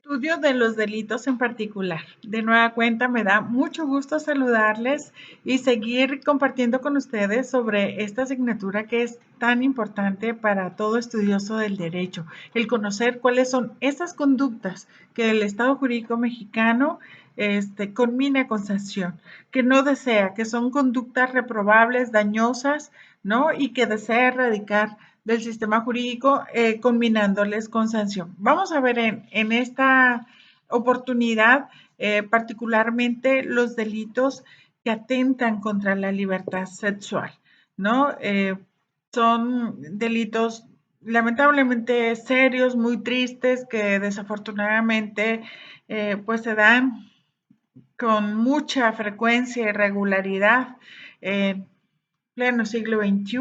Estudio de los delitos en particular. De nueva cuenta, me da mucho gusto saludarles y seguir compartiendo con ustedes sobre esta asignatura que es tan importante para todo estudioso del derecho, el conocer cuáles son esas conductas que el Estado jurídico mexicano conmina con sanción, que no desea, que son conductas reprobables, dañosas, ¿no? Y que desea erradicar del sistema jurídico, combinándoles con sanción. Vamos a ver en esta oportunidad particularmente los delitos que atentan contra la libertad sexual, ¿no? Son delitos lamentablemente serios, muy tristes, que desafortunadamente pues se dan con mucha frecuencia y regularidad en pleno siglo XXI.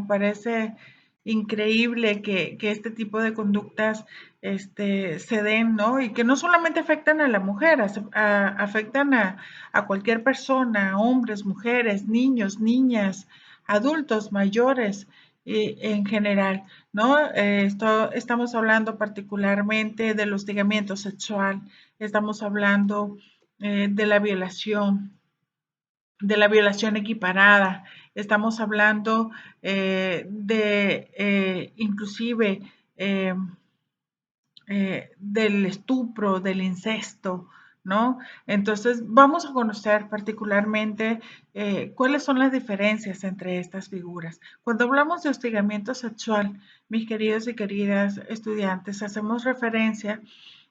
Parece increíble que este tipo de conductas se den, ¿no? Y que no solamente afectan a la mujer, afectan a cualquier persona, hombres, mujeres, niños, niñas, adultos, mayores, en general, ¿no? Estamos hablando particularmente del hostigamiento sexual, estamos hablando de la violación equiparada, estamos hablando inclusive eh, del estupro, del incesto, ¿no? Entonces vamos a conocer particularmente cuáles son las diferencias entre estas figuras. Cuando hablamos de hostigamiento sexual, mis queridos y queridas estudiantes, hacemos referencia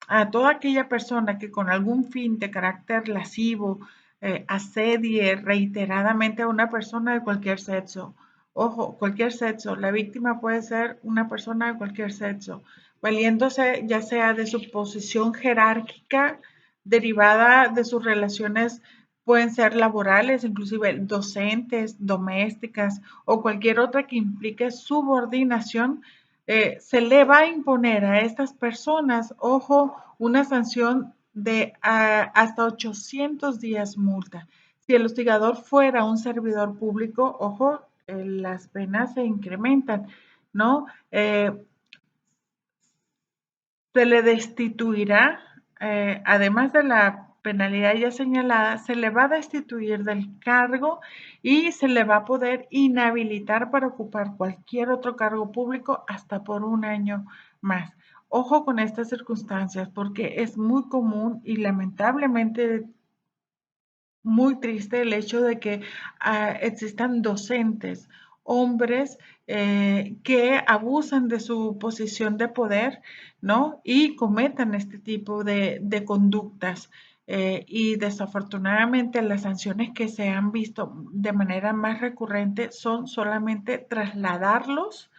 a toda aquella persona que con algún fin de carácter lascivo asedie reiteradamente a una persona de cualquier sexo. Ojo, cualquier sexo. La víctima puede ser una persona de cualquier sexo, valiéndose ya sea de su posición jerárquica derivada de sus relaciones, pueden ser laborales, inclusive docentes, domésticas o cualquier otra que implique subordinación. Se le va a imponer a estas personas, ojo, una sanción de hasta 800 días multa. Si el hostigador fuera un servidor público, ojo, las penas se incrementan, ¿no? Se le destituirá, además de la penalidad ya señalada, se le va a destituir del cargo y se le va a poder inhabilitar para ocupar cualquier otro cargo público hasta por un año más. Ojo con estas circunstancias porque es muy común y lamentablemente muy triste el hecho de que existan docentes, hombres que abusan de su posición de poder, ¿no? Y cometan este tipo de conductas. Y desafortunadamente las sanciones que se han visto de manera más recurrente son solamente trasladarlos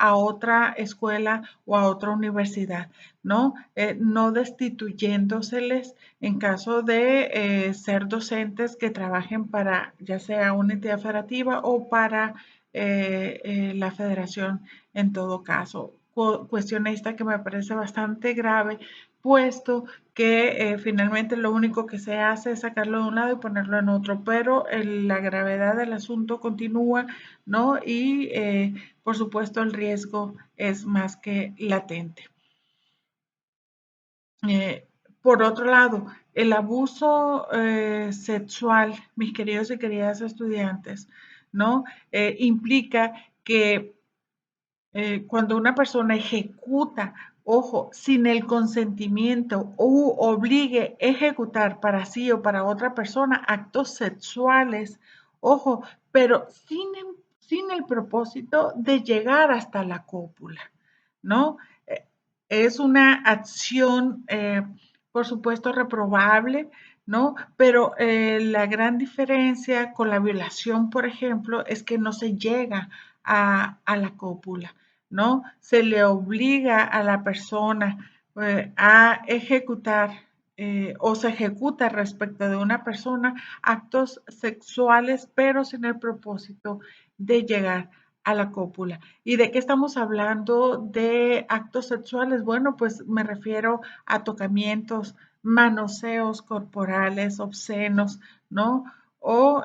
a otra escuela o a otra universidad, ¿no? No destituyéndoseles en caso de ser docentes que trabajen para ya sea una entidad federativa o para la federación en todo caso. Cuestión esta que me parece bastante grave, puesto que finalmente lo único que se hace es sacarlo de un lado y ponerlo en otro, pero la gravedad del asunto continúa, ¿no? Y por supuesto el riesgo es más que latente. Eh, por otro lado, el abuso sexual, mis queridos y queridas estudiantes, ¿no? Implica que cuando una persona ejecuta, ojo, sin el consentimiento o obligue a ejecutar para sí o para otra persona actos sexuales, ojo, pero sin el propósito de llegar hasta la cópula, ¿no? Es una acción, por supuesto, reprobable, ¿no? Pero la gran diferencia con la violación, por ejemplo, es que no se llega a la cópula, ¿no? Se le obliga a la persona a ejecutar o se ejecuta respecto de una persona actos sexuales, pero sin el propósito de llegar a la cópula. ¿Y de qué estamos hablando de actos sexuales? Bueno, pues me refiero a tocamientos, manoseos corporales obscenos, ¿no? O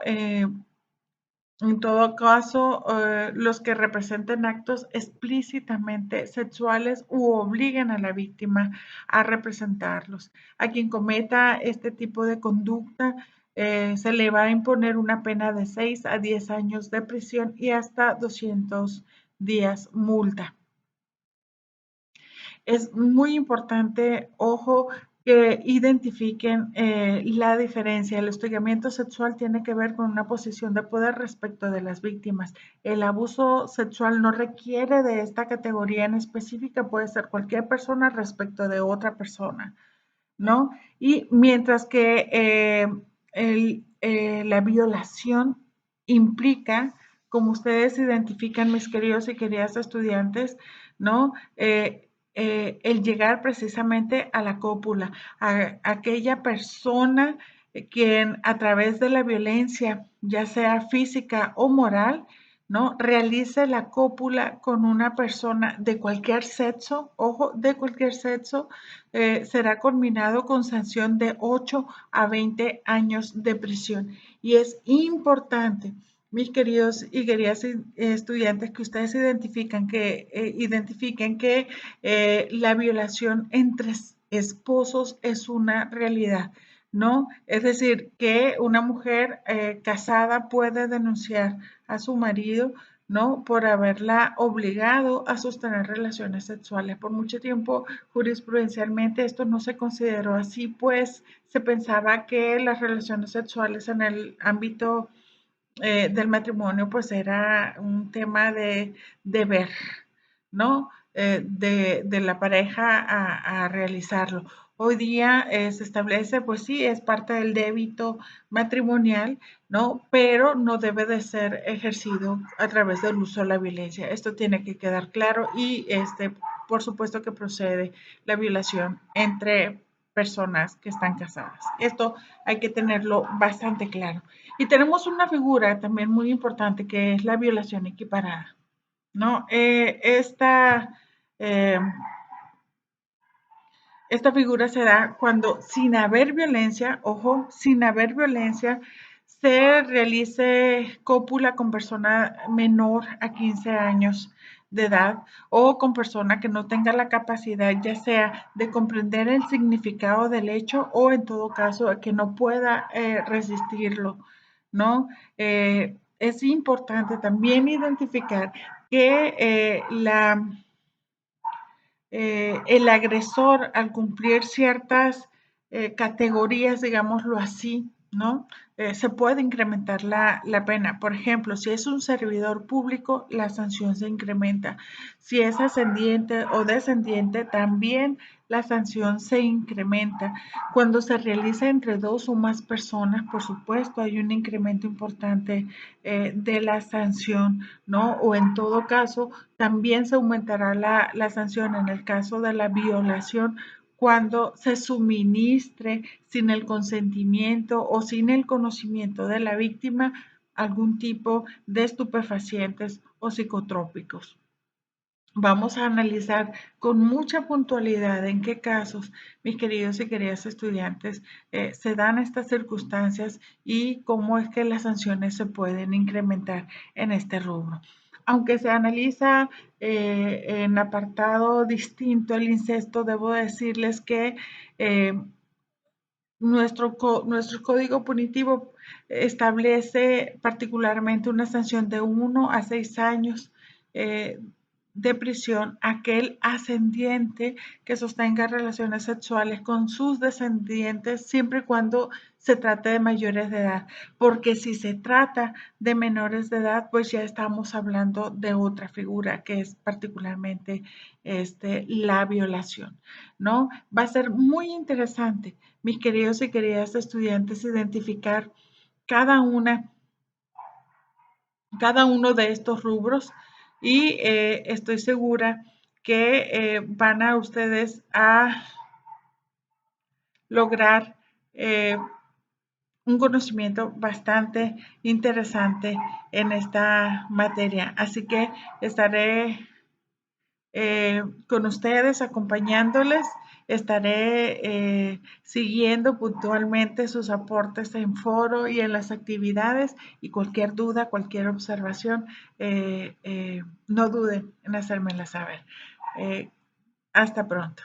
En todo caso, los que representen actos explícitamente sexuales u obliguen a la víctima a representarlos. A quien cometa este tipo de conducta se le va a imponer una pena de 6 a 10 años de prisión y hasta 200 días multa. Es muy importante, ojo, que identifiquen la diferencia. El hostigamiento sexual tiene que ver con una posición de poder respecto de las víctimas. El abuso sexual no requiere de esta categoría en específica, puede ser cualquier persona respecto de otra persona, ¿no? Y mientras que la violación implica, como ustedes identifican, mis queridos y queridas estudiantes, ¿no? El llegar precisamente a la cópula, a aquella persona quien a través de la violencia, ya sea física o moral, ¿no? Realice la cópula con una persona de cualquier sexo, ojo, de cualquier sexo, será culminado con sanción de 8 a 20 años de prisión. Y es importante, mis queridos y queridas estudiantes, que ustedes identifiquen que la violación entre esposos es una realidad, ¿no? Es decir, que una mujer casada puede denunciar a su marido, ¿no? Por haberla obligado a sostener relaciones sexuales. Por mucho tiempo, jurisprudencialmente, esto no se consideró así, pues se pensaba que las relaciones sexuales en el ámbito del matrimonio, pues era un tema de deber, ¿no? De la pareja a realizarlo. Hoy día se establece, pues sí, es parte del débito matrimonial, ¿no? Pero no debe de ser ejercido a través del uso de la violencia. Esto tiene que quedar claro y, por supuesto que procede la violación entre personas que están casadas. Esto hay que tenerlo bastante claro. Y tenemos una figura también muy importante que es la violación equiparada, ¿no? Eh, esta figura se da cuando sin haber violencia, ojo, sin haber violencia, se realice cópula con persona menor a 15 años de edad o con persona que no tenga la capacidad ya sea de comprender el significado del hecho o en todo caso que no pueda resistirlo, ¿no? Es importante también identificar que el agresor al cumplir ciertas categorías, digámoslo así, ¿no? Se puede incrementar la pena. Por ejemplo, si es un servidor público, la sanción se incrementa. Si es ascendiente o descendiente, también la sanción se incrementa. Cuando se realiza entre dos o más personas, por supuesto, hay un incremento importante de la sanción, ¿no? O en todo caso, también se aumentará la sanción en el caso de la violación cuando se suministre sin el consentimiento o sin el conocimiento de la víctima algún tipo de estupefacientes o psicotrópicos. Vamos a analizar con mucha puntualidad en qué casos, mis queridos y queridas estudiantes, se dan estas circunstancias y cómo es que las sanciones se pueden incrementar en este rubro. Aunque se analiza en apartado distinto el incesto, debo decirles que nuestro código punitivo establece particularmente una sanción de 1 a 6 años eh, de prisión a aquel ascendiente que sostenga relaciones sexuales con sus descendientes siempre y cuando se trate de mayores de edad, porque si se trata de menores de edad, pues ya estamos hablando de otra figura que es particularmente la violación, ¿no? Va a ser muy interesante, mis queridos y queridas estudiantes, identificar cada una, cada uno de estos rubros y estoy segura que van a ustedes a lograr un conocimiento bastante interesante en esta materia. Así que estaré con ustedes acompañándoles Estaré siguiendo puntualmente sus aportes en foro y en las actividades, y cualquier duda, cualquier observación, no duden en hacérmela saber. Hasta pronto.